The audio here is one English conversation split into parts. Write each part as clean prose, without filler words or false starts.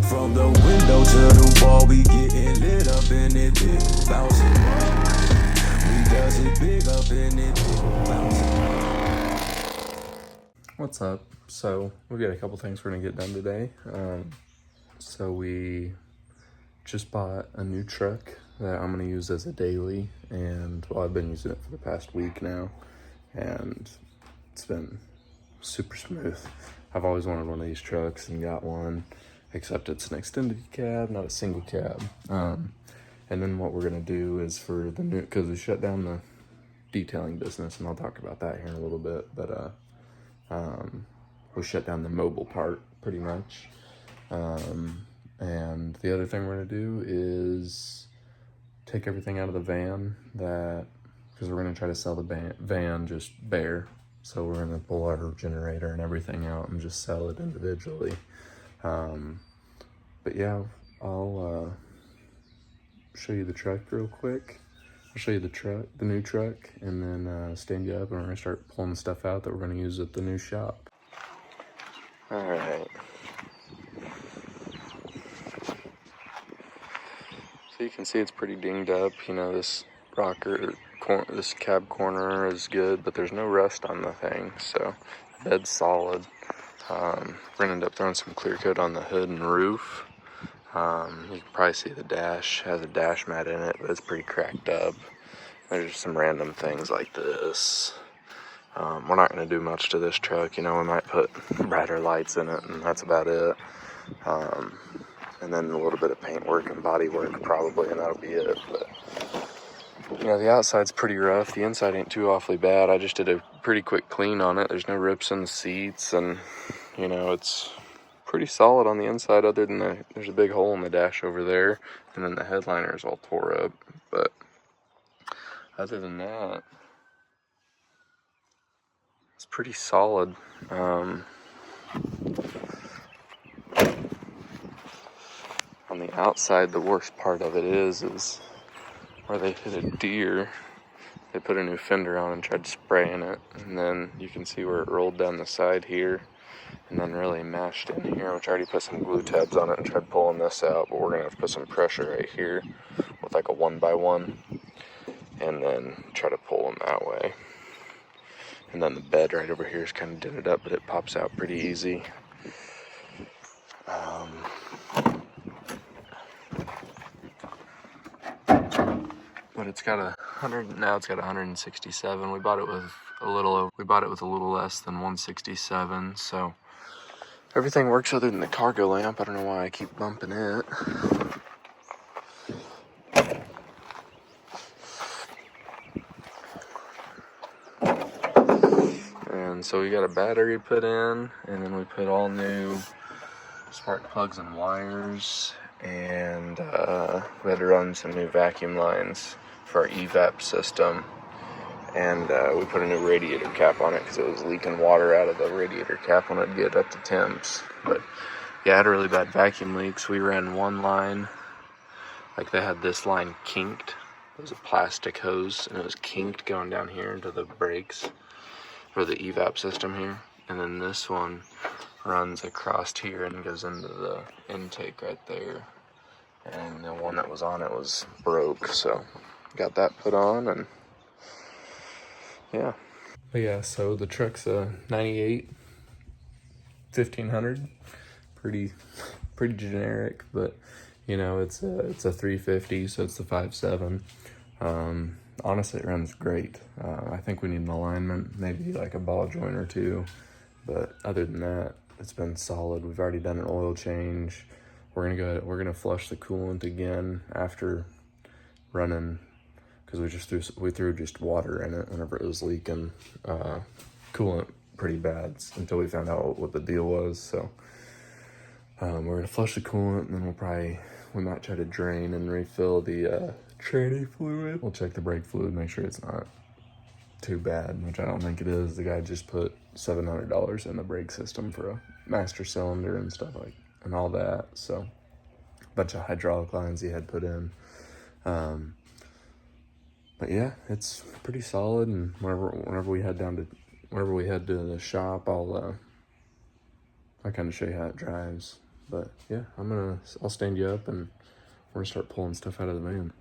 From the window to the wall, we getting lit up in it, big bouncing. We does it big up in it, big bouncing. What's up? So we've got a couple things we're gonna get done today. So we just bought a new truck that I'm gonna use as a daily, and well, I've been using it for the past week now, and it's been super smooth. I've always wanted one of these trucks and got one, except it's an extended cab, not a single cab. And then what we're gonna do is for the new, because we shut down the detailing business, and I'll talk about that here in a little bit, but we shut down the mobile part pretty much. And the other thing we're gonna do is take everything out of the van because we're gonna try to sell the van just bare. So we're gonna pull our generator and everything out and just sell it individually. But yeah, I'll show you the truck real quick. I'll show you the new truck, and then stand you up, and we're gonna start pulling stuff out that we're gonna use at the new shop. All right. So you can see it's pretty dinged up. You know, this this cab corner is good, but there's no rust on the thing, so the bed's solid. We're gonna end up throwing some clear coat on the hood and roof. You can probably see the dash has a dash mat in it, but it's pretty cracked up. There's just some random things like this. We're not gonna do much to this truck. You know, we might put brighter lights in it, and that's about it. And then a little bit of paint work and body work probably, and that'll be it. But you know, the outside's pretty rough. The inside ain't too awfully bad. I just did a pretty quick clean on it. There's no rips in the seats, and you know, it's pretty solid on the inside, other than there's a big hole in the dash over there, and then the headliner is all tore up. But other than that, it's pretty solid. On the outside, the worst part of it is where they hit a deer. They put a new fender on and tried spraying it, and then you can see where it rolled down the side here, and then really mashed in here, which I already put some glue tabs on it and tried pulling this out, but we're gonna have to put some pressure right here with like a 1x1, and then try to pull them that way. And then the bed right over here is kind of dented up, but it pops out pretty easy. But it's got 167. We bought it with a little less than 167. So everything works other than the cargo lamp. I don't know why I keep bumping it. And so we got a battery put in, and then we put all new spark plugs and wires, and we had to run some new vacuum lines for our evap system, and we put a new radiator cap on it because it was leaking water out of the radiator cap when it'd get up to temps. But yeah, I had a really bad vacuum leaks. We ran one line, like they had this line kinked. It was a plastic hose, and it was kinked going down here into the brakes for the evap system here, and then this one runs across here and goes into the intake right there, and the one that was on it was broke, so got that put on, and yeah. But yeah, so the truck's a 98 1500, pretty generic, but you know, it's a 350, so it's the 5.7. Honestly, it runs great. I think we need an alignment, maybe like a ball joint or two, but other than that, it's been solid. We've already done an oil change. We're gonna flush the coolant again after running, because we threw just water in it whenever it was leaking coolant pretty bad until we found out what the deal was. So we're gonna flush the coolant, and then we might try to drain and refill the tranny fluid. We'll check the brake fluid, make sure it's not too bad, which I don't think it is. The guy just put $700 in the brake system for a master cylinder and stuff and all that. So a bunch of hydraulic lines he had put in. But yeah, it's pretty solid. And whenever we head to the shop, I'll kind of show you how it drives. But yeah, I'll stand you up and we're gonna start pulling stuff out of the van.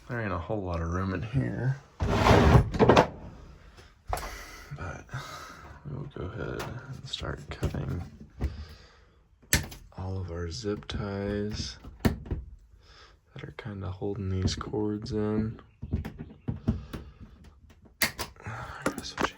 There ain't a whole lot of room in here, but we'll go ahead and start cutting all of our zip ties that are kind of holding these cords in. I gotta switch hands.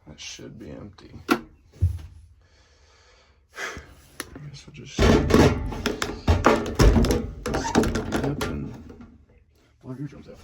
That should be empty. I guess we'll just stand up and blow your drums out.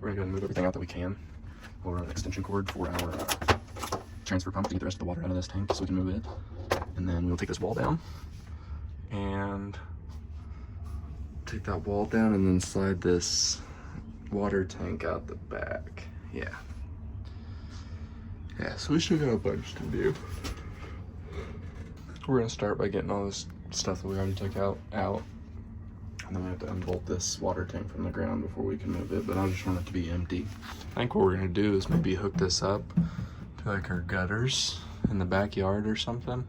we're gonna go and move everything out that we can. We'll run an extension cord for our transfer pump to get the rest of the water out of this tank so we can move it. And then we'll take this wall down and take that wall down and then slide this water tank out the back. Yeah, so we still got a bunch to do. We're gonna start by getting all this stuff that we already took out, and then we have to unbolt this water tank from the ground before we can move it, but I just want it to be empty. I think what we're gonna do is maybe hook this up to like our gutters in the backyard or something,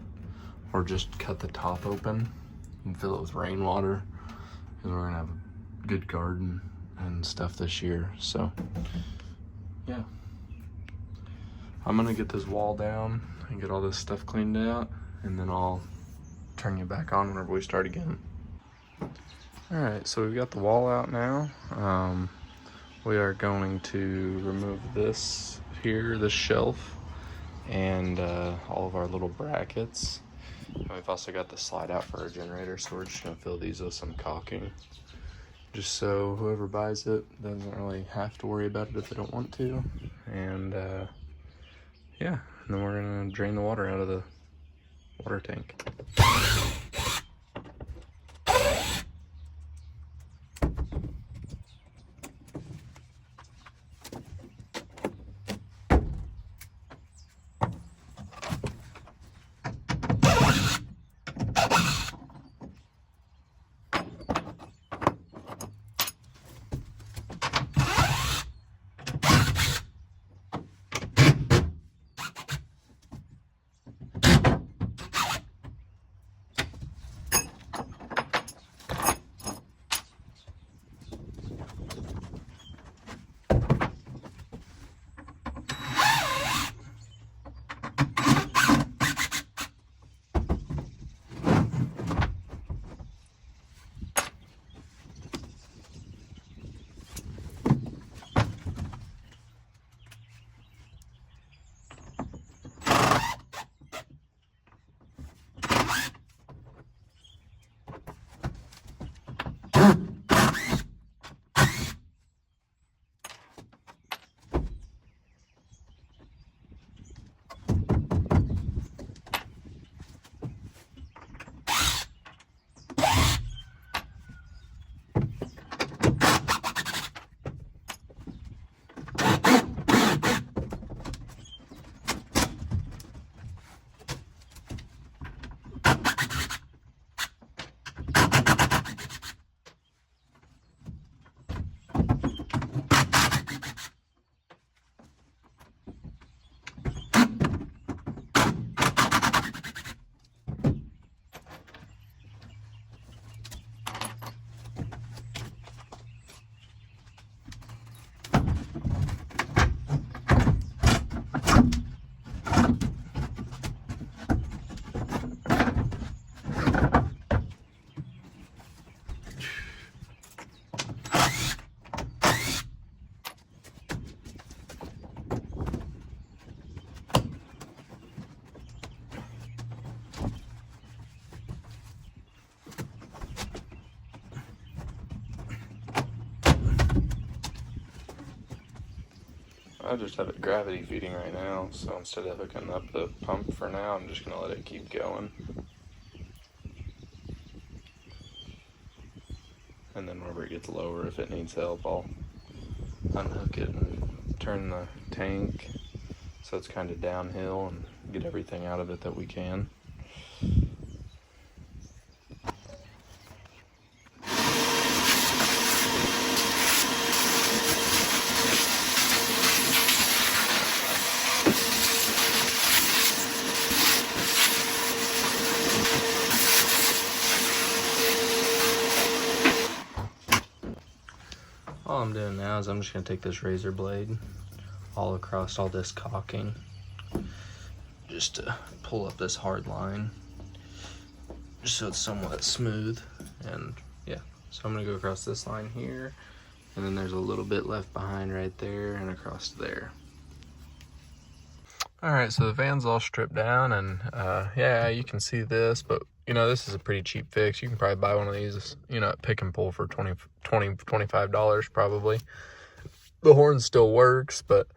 or just cut the top open and fill it with rainwater, because we're gonna have a good garden and stuff this year. So yeah, I'm gonna get this wall down and get all this stuff cleaned out, and then I'll turn you back on whenever we start again. All right, so we've got the wall out now. We are going to remove this here, this shelf, and all of our little brackets. And we've also got the slide out for our generator, so we're just gonna fill these with some caulking, just so whoever buys it doesn't really have to worry about it if they don't want to. And yeah, and then we're gonna drain the water out of the water tank. I just have it gravity feeding right now, so instead of hooking up the pump for now, I'm just gonna let it keep going. And then whenever it gets lower, if it needs help, I'll unhook it and turn the tank so it's kind of downhill and get everything out of it that we can. All I'm doing now is I'm just going to take this razor blade all across all this caulking just to pull up this hard line just so it's somewhat smooth. And yeah, so I'm going to go across this line here, and then there's a little bit left behind right there and across there. Alright, so the van's all stripped down, and yeah, you can see this, but you know, this is a pretty cheap fix. You can probably buy one of these, you know, at Pick and Pull for $25 probably. the horn still works, but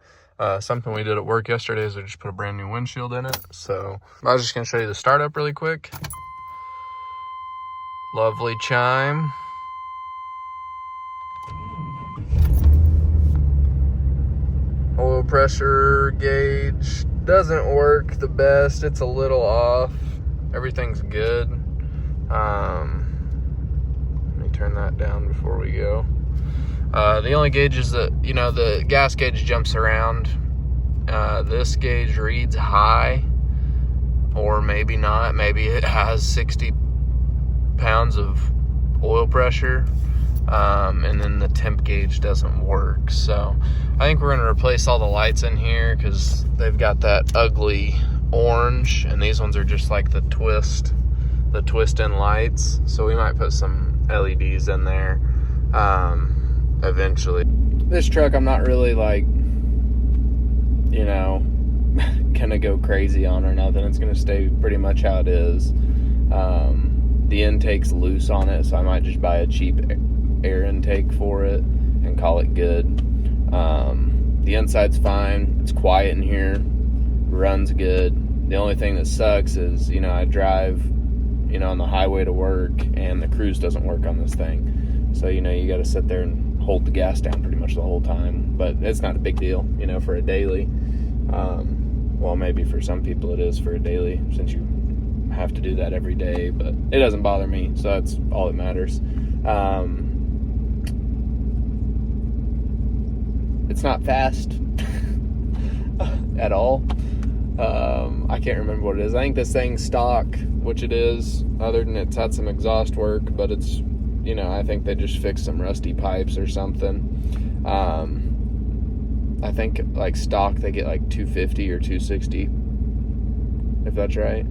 something we did at work yesterday is we just put a brand new windshield in it. So I was just gonna show you the startup really quick. Lovely chime. Oil pressure gauge doesn't work the best. It's a little off. Everything's good. Let me turn that down before we go. The only gauge is that, you know, the gas gauge jumps around. This gauge reads high, or maybe not. Maybe it has 60 pounds of oil pressure. And then the temp gauge doesn't work. So I think we're going to replace all the lights in here because they've got that ugly orange, and these ones are just like the twist in lights. So we might put some LEDs in there eventually. This truck, I'm not really like, you know, gonna go crazy on or nothing. It's gonna stay pretty much how it is. The intake's loose on it, so I might just buy a cheap air intake for it and call it good. The inside's fine. It's quiet in here. Runs good. The only thing that sucks is, you know, I drive, you know, on the highway to work, and the cruise doesn't work on this thing. So, you know, you got to sit there and hold the gas down pretty much the whole time. But it's not a big deal, you know, for a daily. Well, maybe for some people it is for a daily, since you have to do that every day. But it doesn't bother me, so that's all that matters. It's not fast at all. I can't remember what it is. I think this thing's stock, which it is, other than it's had some exhaust work, but it's, you know, I think they just fixed some rusty pipes or something. I think like stock they get like 250 or 260, if that's right.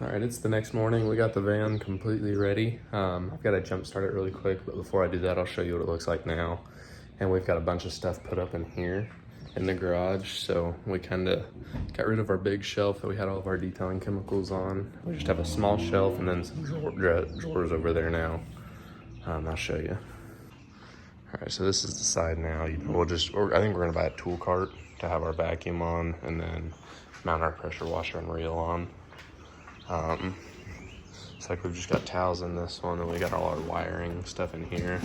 All right, it's the next morning. We got the van completely ready. I've got to jump start it really quick, but before I do that, I'll show you what it looks like now. And we've got a bunch of stuff put up in here in the garage. So we kind of got rid of our big shelf that we had all of our detailing chemicals on. We just have a small shelf and then some drawers over there now. I'll show you. All right, so this is the side now. I think we're gonna buy a tool cart to have our vacuum on, and then mount our pressure washer and reel on. It's like we've just got towels in this one, and we got all our wiring stuff in here.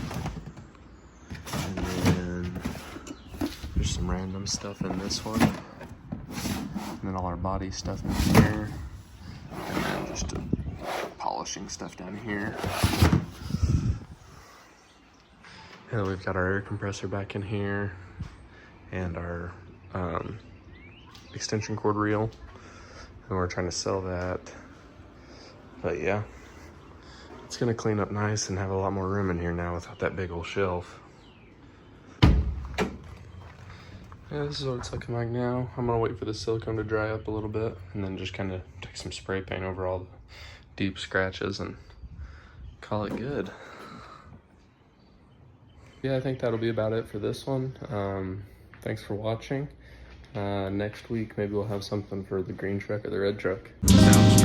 And then there's some random stuff in this one. And then all our body stuff in here. And then just polishing stuff down here. And then we've got our air compressor back in here. And our extension cord reel. And we're trying to sell that. But yeah, it's gonna clean up nice and have a lot more room in here now without that big old shelf. Yeah, this is what it's looking like now. I'm gonna wait for the silicone to dry up a little bit and then just kind of take some spray paint over all the deep scratches and call it good. Yeah, I think that'll be about it for this one. Thanks for watching. Next week, maybe we'll have something for the green truck or the red truck. Sounds